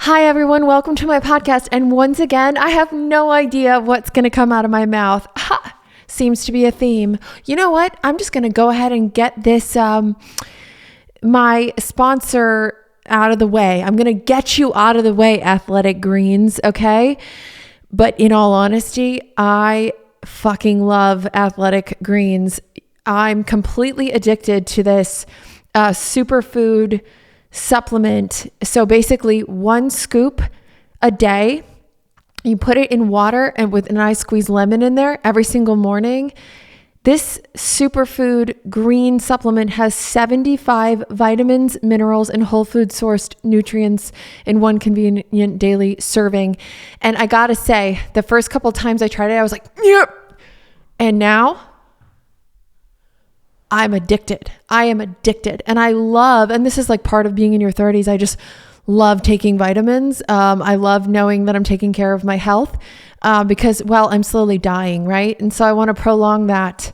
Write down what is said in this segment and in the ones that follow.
Hi, everyone. Welcome to my podcast. And once again, I have no idea what's going to come out of my mouth. Ha! Seems to be a theme. You know what? I'm just going to go ahead and get this, my sponsor out of the way. I'm going to get you out of the way, Athletic Greens. Okay. But in all honesty, I fucking love Athletic Greens. I'm completely addicted to this superfood supplement. So basically 1 scoop a day, you put it in water and with a nice squeeze lemon in there every single morning. This superfood green supplement has 75 vitamins, minerals, and whole food sourced nutrients in one convenient daily serving. And I gotta say, the first couple times I tried it, I was like, yep. And now I'm addicted. I am addicted. And I love, and this is like part of being in your 30s, I just love taking vitamins. I love knowing that I'm taking care of my health because, well, I'm slowly dying, right? And so I want to prolong that.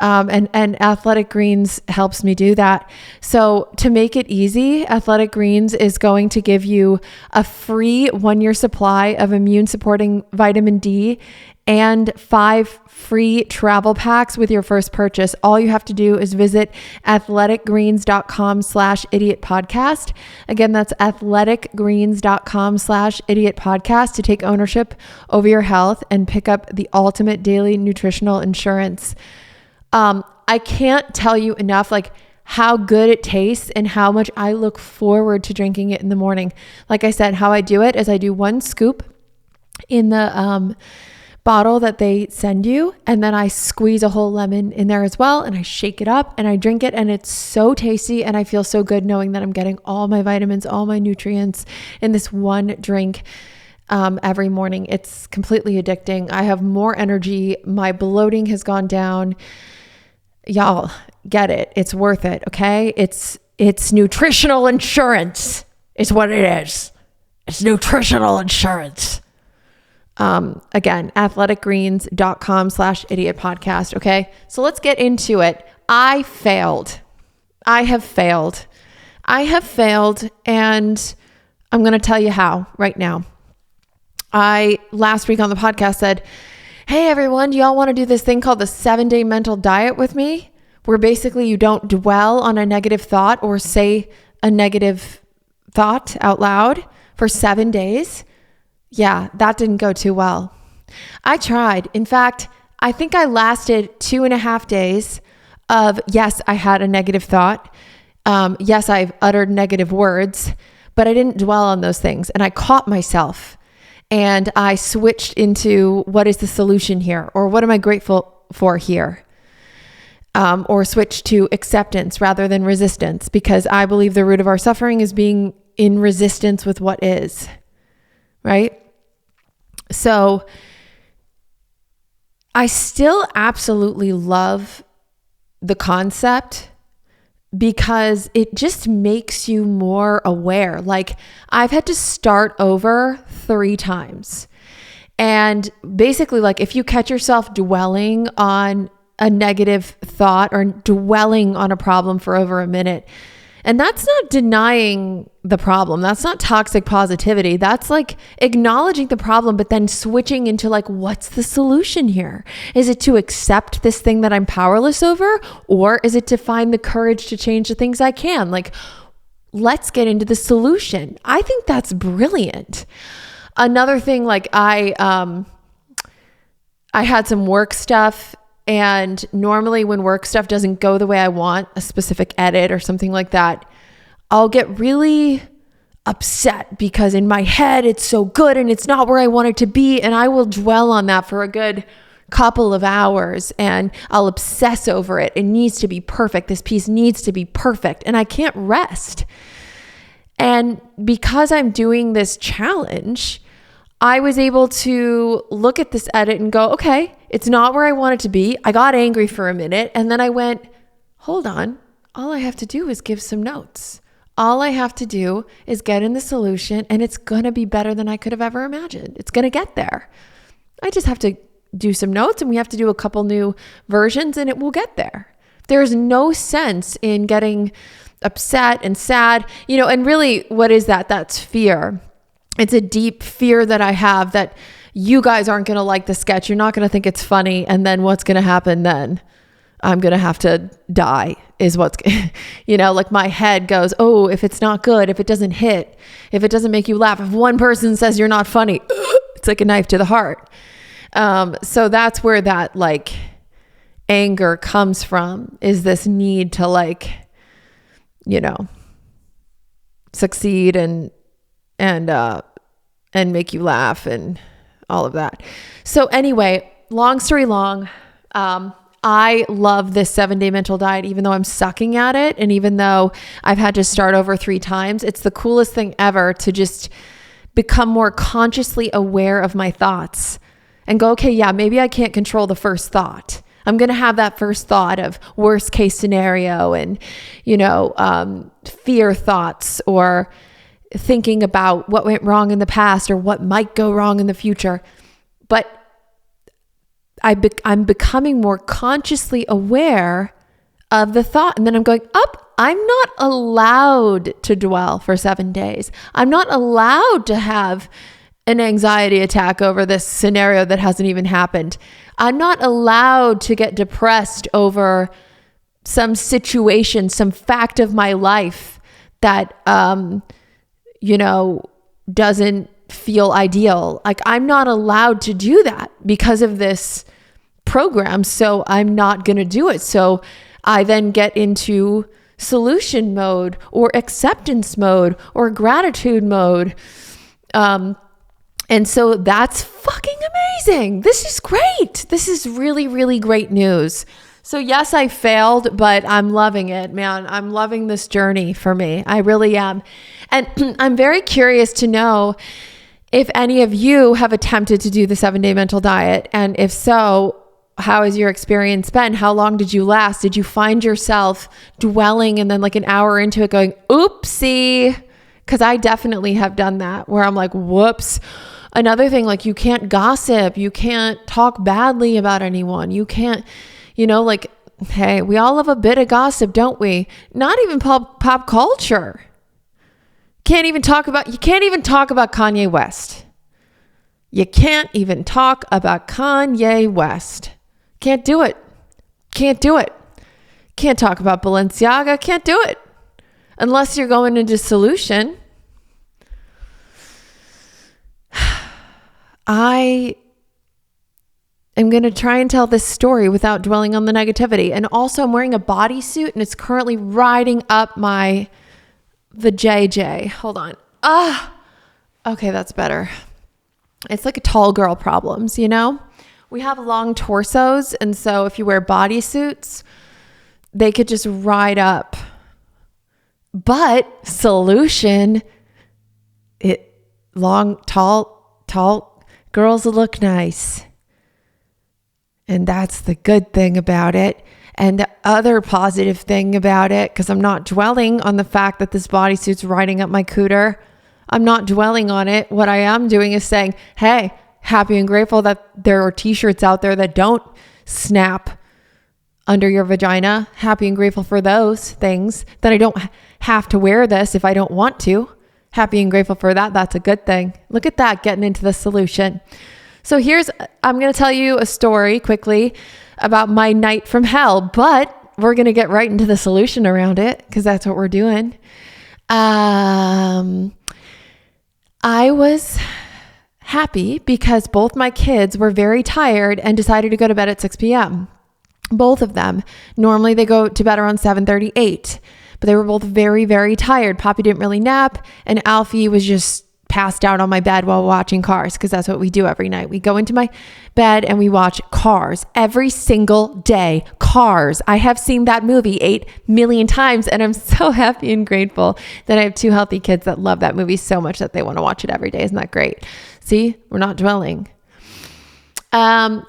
And Athletic Greens helps me do that. So to make it easy, Athletic Greens is going to give you a free 1-year supply of immune supporting vitamin D and 5 free travel packs with your first purchase. All you have to do is visit athleticgreens.com/idiotpodcast. Again, that's athleticgreens.com/idiotpodcast to take ownership over your health and pick up the ultimate daily nutritional insurance. I can't tell you enough, like how good it tastes and how much I look forward to drinking it in the morning. Like I said, how I do it is I do 1 scoop in the, bottle that they send you. And then I squeeze a whole lemon in there as well. And I shake it up and I drink it. And it's so tasty. And I feel so good knowing that I'm getting all my vitamins, all my nutrients in this one drink every morning. It's completely addicting. I have more energy. My bloating has gone down. Y'all get it. It's worth it. Okay. It's nutritional insurance is what it is. It's nutritional insurance. Again, athleticgreens.com/idiotpodcast. Okay. So let's get into it. I have failed. And I'm going to tell you how right now. I last week on the podcast said, hey everyone, do y'all want to do this thing called the 7-day mental diet with me? Where basically you don't dwell on a negative thought or say a negative thought out loud for 7 days. Yeah, that didn't go too well. I tried. In fact, I think I lasted 2.5 days of, yes, I had a negative thought. Yes, I've uttered negative words, but I didn't dwell on those things. And I caught myself and I switched into what is the solution here? Or what am I grateful for here? Or switch to acceptance rather than resistance, because I believe the root of our suffering is being in resistance with what is. Right? So I still absolutely love the concept because it just makes you more aware. Like I've had to start over 3 times. And basically, like if you catch yourself dwelling on a negative thought or dwelling on a problem for over a minute, and that's not denying the problem. That's not toxic positivity. That's like acknowledging the problem, but then switching into like, what's the solution here? Is it to accept this thing that I'm powerless over? Or is it to find the courage to change the things I can? Like, let's get into the solution. I think that's brilliant. Another thing, like I had some work stuff. And normally when work stuff doesn't go the way I want, a specific edit or something like that, I'll get really upset because in my head, it's so good and it's not where I want it to be. And I will dwell on that for a good couple of hours and I'll obsess over it. It needs to be perfect. This piece needs to be perfect. And I can't rest. And because I'm doing this challenge, I was able to look at this edit and go, okay, it's not where I want it to be. I got angry for a minute and then I went, hold on. All I have to do is give some notes. All I have to do is get in the solution and it's going to be better than I could have ever imagined. It's going to get there. I just have to do some notes and we have to do a couple new versions and it will get there. There's no sense in getting upset and sad, and really what is that? That's fear. It's a deep fear that I have that you guys aren't going to like the sketch. You're not going to think it's funny. And then what's going to happen then? I'm going to have to die is what's, like my head goes, oh, if it's not good, if it doesn't hit, if it doesn't make you laugh, if one person says you're not funny, it's like a knife to the heart. So that's where that like anger comes from, is this need to like, succeed and make you laugh and all of that. So anyway, long story long, I love this 7-day mental diet, even though I'm sucking at it. And even though I've had to start over 3 times, it's the coolest thing ever to just become more consciously aware of my thoughts and go, okay, yeah, maybe I can't control the first thought. I'm going to have that first thought of worst case scenario and, fear thoughts, or thinking about what went wrong in the past or what might go wrong in the future. But I'm becoming more consciously aware of the thought. And then I'm going up. I'm not allowed to dwell for 7 days. I'm not allowed to have an anxiety attack over this scenario that hasn't even happened. I'm not allowed to get depressed over some situation, some fact of my life that, doesn't feel ideal. Like, I'm not allowed to do that because of this program. So I'm not going to do it. So I then get into solution mode or acceptance mode or gratitude mode. And so that's fucking amazing. This is great. This is really, really great news. So yes, I failed, but I'm loving it, man. I'm loving this journey for me. I really am. And I'm very curious to know if any of you have attempted to do the 7-day mental diet. And if so, how has your experience been? How long did you last? Did you find yourself dwelling and then like an hour into it going, oopsie? Because I definitely have done that, where I'm like, whoops. Another thing, like, you can't gossip. You can't talk badly about anyone. You can't, hey, we all love a bit of gossip, don't we? Not even pop culture. You can't even talk about Kanye West. You can't even talk about Kanye West. Can't do it. Can't do it. Can't talk about Balenciaga. Can't do it. Unless you're going into solution. I am going to try and tell this story without dwelling on the negativity. And also, I'm wearing a bodysuit and it's currently riding up the JJ. Hold on. Okay, that's better. It's like a tall girl problems, We have long torsos. And so if you wear bodysuits, they could just ride up. But solution, tall girls look nice. And that's the good thing about it. And the other positive thing about it, because I'm not dwelling on the fact that this bodysuit's riding up my cooter. I'm not dwelling on it. What I am doing is saying, hey, happy and grateful that there are t-shirts out there that don't snap under your vagina. Happy and grateful for those things, that I don't have to wear this if I don't want to. Happy and grateful for that. That's a good thing. Look at that, getting into the solution. So I'm going to tell you a story quickly about my night from hell, but we're going to get right into the solution around it because that's what we're doing. I was happy because both my kids were very tired and decided to go to bed at 6 p.m. Both of them. Normally they go to bed around 7:38, but they were both very, very tired. Poppy didn't really nap, and Alfie was just passed out on my bed while watching Cars, because that's what we do every night. We go into my bed and we watch Cars every single day. Cars. I have seen that movie 8 million times, and I'm so happy and grateful that I have 2 healthy kids that love that movie so much that they want to watch it every day. Isn't that great? See, we're not dwelling. So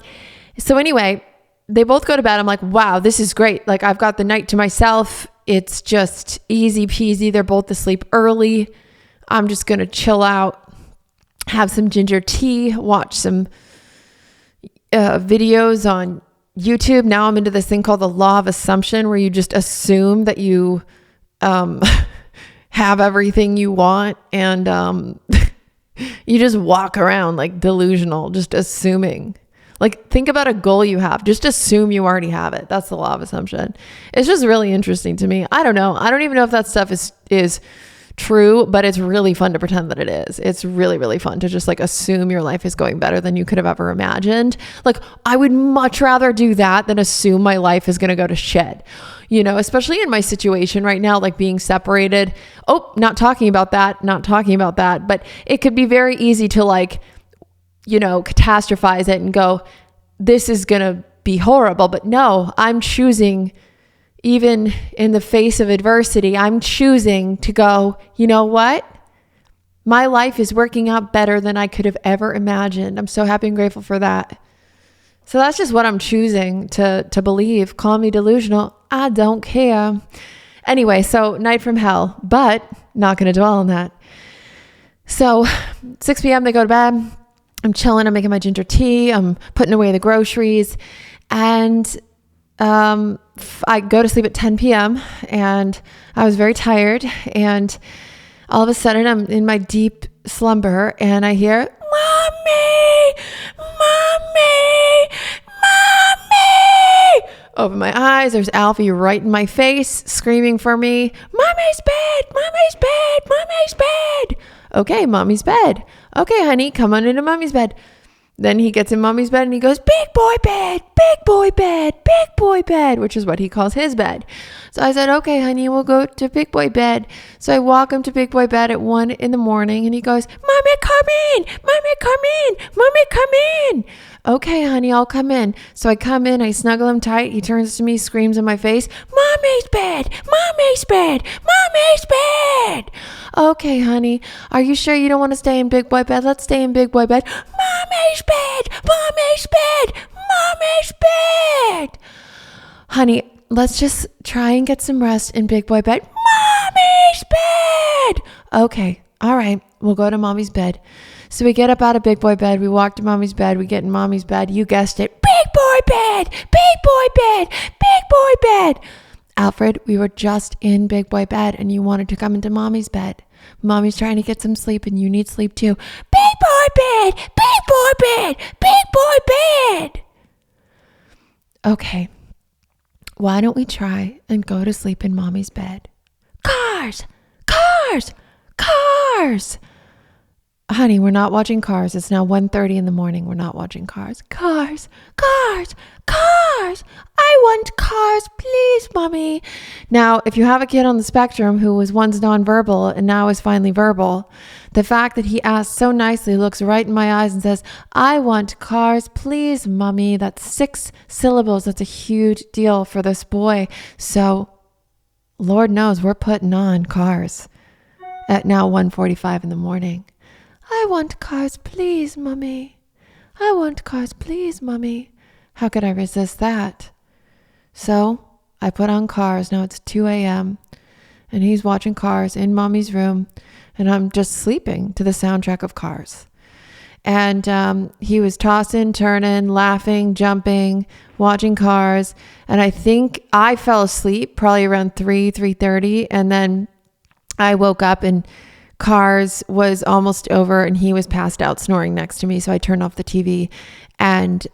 anyway, they both go to bed. I'm like, wow, this is great. Like, I've got the night to myself. It's just easy peasy. They're both asleep early. I'm just going to chill out, have some ginger tea, watch some videos on YouTube. Now I'm into this thing called the law of assumption, where you just assume that you have everything you want. And You just walk around like delusional, just assuming. Like, think about a goal you have. Just assume you already have it. That's the law of assumption. It's just really interesting to me. I don't know. I don't even know if that stuff is true, but it's really fun to pretend that it is. It's really, really fun to just like assume your life is going better than you could have ever imagined. Like, I would much rather do that than assume my life is going to go to shit. You know, especially in my situation right now, like being separated. Oh, not talking about that. But it could be very easy to like, you know, catastrophize it and go, this is going to be horrible. But no, I'm choosing, even in the face of adversity, I'm choosing to go, you know what? My life is working out better than I could have ever imagined. I'm so happy and grateful for that. So that's just what I'm choosing to believe. Call me delusional. I don't care. Anyway, so night from hell, but not going to dwell on that. So 6 p.m. they go to bed. I'm chilling. I'm making my ginger tea. I'm putting away the groceries. And I go to sleep at 10 p.m. and I was very tired. And all of a sudden I'm in my deep slumber and I hear, "Mommy, mommy, mommy." Open my eyes. There's Alfie right in my face screaming for me. "Mommy's bed, mommy's bed, mommy's bed." Okay, mommy's bed. Okay, honey, come on into mommy's bed. Then he gets in mommy's bed and he goes, "Big boy bed, big boy bed, big boy bed," which is what he calls his bed. So I said, "Okay, honey, we'll go to big boy bed." So I walk him to big boy bed at 1 a.m. and he goes, "Mommy, come in, mommy, come in, mommy, come in." "Okay, honey, I'll come in." So I come in, I snuggle him tight. He turns to me, screams in my face, "Mommy's bed, mommy's bed, mommy's bed." "Okay, honey, are you sure you don't want to stay in big boy bed? Let's stay in big boy bed." "Mommy's bed, mommy's bed, mommy's bed." "Honey, let's just try and get some rest in big boy bed." "Mommy's bed." "Okay, all right, we'll go to mommy's bed." So we get up out of big boy bed. We walk to mommy's bed. We get in mommy's bed. You guessed it. Big boy bed, big boy bed, big boy bed. "Alfred, we were just in big boy bed and you wanted to come into mommy's bed. Mommy's trying to get some sleep and you need sleep too." "Big boy bed, big boy bed, big boy bed." "Okay, why don't we try and go to sleep in mommy's bed?" "Cars, cars, cars." "Honey, we're not watching Cars. It's now 1:30 in the morning. We're not watching Cars." "Cars, cars, cars. I want Cars, please, mommy." Now, if you have a kid on the spectrum who was once nonverbal and now is finally verbal, the fact that he asks so nicely, looks right in my eyes and says, "I want Cars, please, mommy." That's 6 syllables. That's a huge deal for this boy. So, Lord knows we're putting on Cars at now 1:45 in the morning. "I want Cars, please, mommy. I want Cars, please, mommy." How could I resist that? So I put on Cars. Now it's 2 a.m. and he's watching Cars in mommy's room and I'm just sleeping to the soundtrack of Cars. And he was tossing, turning, laughing, jumping, watching Cars. And I think I fell asleep probably around 3:30. And then I woke up and Cars was almost over and he was passed out snoring next to me. So I turned off the TV and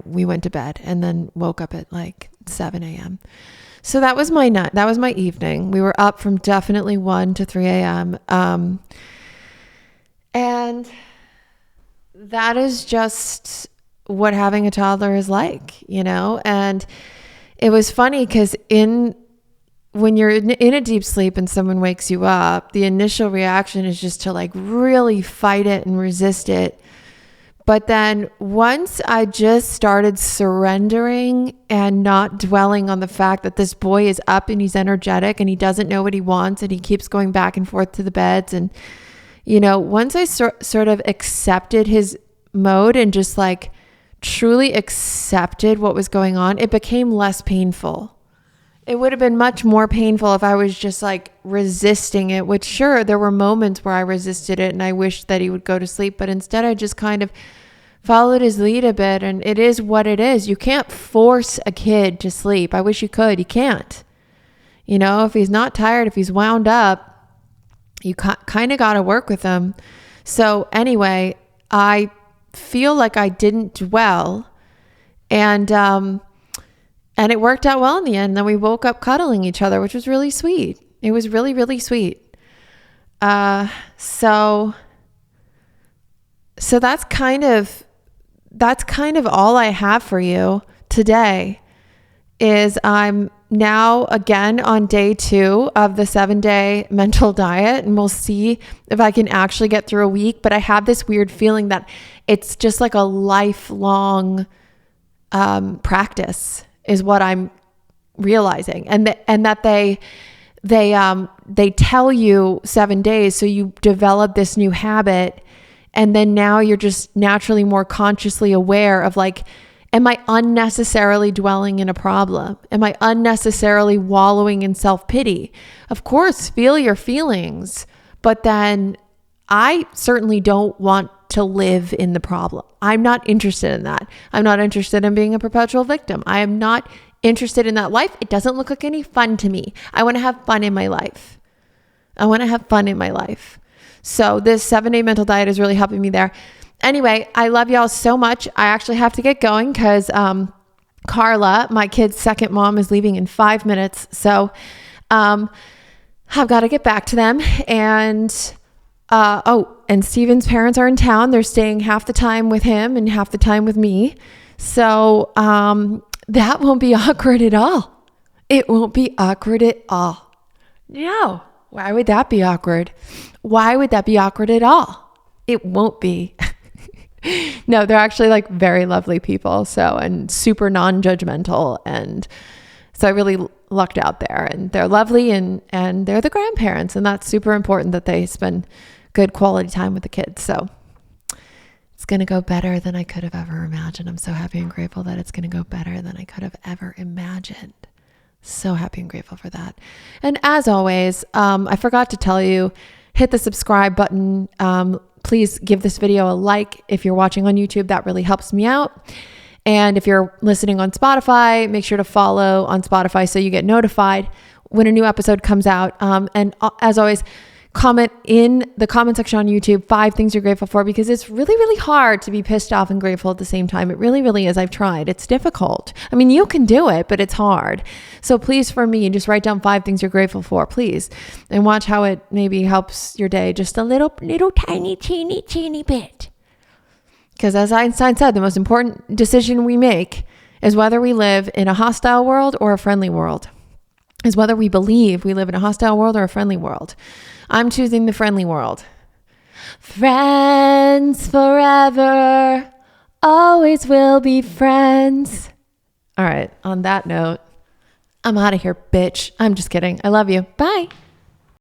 we went to bed and then woke up at like 7 a.m. So that was my night. That was my evening. We were up from definitely 1 to 3 a.m. And that is just what having a toddler is like, you know? And it was funny because when you're in a deep sleep and someone wakes you up, the initial reaction is just to like really fight it and resist it. But then once I just started surrendering and not dwelling on the fact that this boy is up and he's energetic and he doesn't know what he wants and he keeps going back and forth to the beds. And, you know, once I sort of accepted his mode and just like truly accepted what was going on, it became less painful. It would have been much more painful if I was just like resisting it, which sure, there were moments where I resisted it and I wished that he would go to sleep, but instead I just kind of followed his lead a bit, and it is what it is. You can't force a kid to sleep. I wish you could. You can't. You know, if he's not tired, if he's wound up, You kind of got to work with them. So anyway, I feel like I didn't dwell, and it worked out well in the end. Then we woke up cuddling each other, which was really sweet. It was really, really sweet. So that's kind of all I have for you today. Is I'm now again on day 2 of the 7-day mental diet, and we'll see if I can actually get through a week. But I have this weird feeling that it's just like a lifelong practice is what I'm realizing, and that they tell you 7 days, so you develop this new habit, and then now you're just naturally more consciously aware of like, am I unnecessarily dwelling in a problem? Am I unnecessarily wallowing in self-pity? Of course, feel your feelings, but then I certainly don't want to live in the problem. I'm not interested in that. I'm not interested in being a perpetual victim. I am not interested in that life. It doesn't look like any fun to me. I want to have fun in my life. So this 7-day mental diet is really helping me there. Anyway, I love y'all so much. I actually have to get going because Carla, my kid's second mom, is leaving in 5 minutes. So I've got to get back to them. And and Steven's parents are in town. They're staying half the time with him and half the time with me. So that won't be awkward at all. It won't be awkward at all. No. Why would that be awkward? Why would that be awkward at all? It won't be. No, they're actually like very lovely people. And super non-judgmental. And so I really lucked out there, and they're lovely, and they're the grandparents, and that's super important that they spend good quality time with the kids. So it's going to go better than I could have ever imagined. I'm so happy and grateful that it's going to go better than I could have ever imagined. So happy and grateful for that. And as always, I forgot to tell you, hit the subscribe button. Please give this video a like. If you're watching on YouTube, that really helps me out. And if you're listening on Spotify, make sure to follow on Spotify so you get notified when a new episode comes out. And as always, comment in the comment section on YouTube 5 things you're grateful for, because it's really, really hard to be pissed off and grateful at the same time. It really, really is. I've tried. It's difficult. I mean, you can do it, but it's hard. So please, for me, just write down 5 things you're grateful for, please. And watch how it maybe helps your day just a little tiny, teeny bit. Because as Einstein said, the most important decision we make is whether we live in a hostile world or a friendly world. Is whether we believe we live in a hostile world or a friendly world. I'm choosing the friendly world. Friends forever, always will be friends. All right, on that note, I'm out of here, bitch. I'm just kidding. I love you. Bye.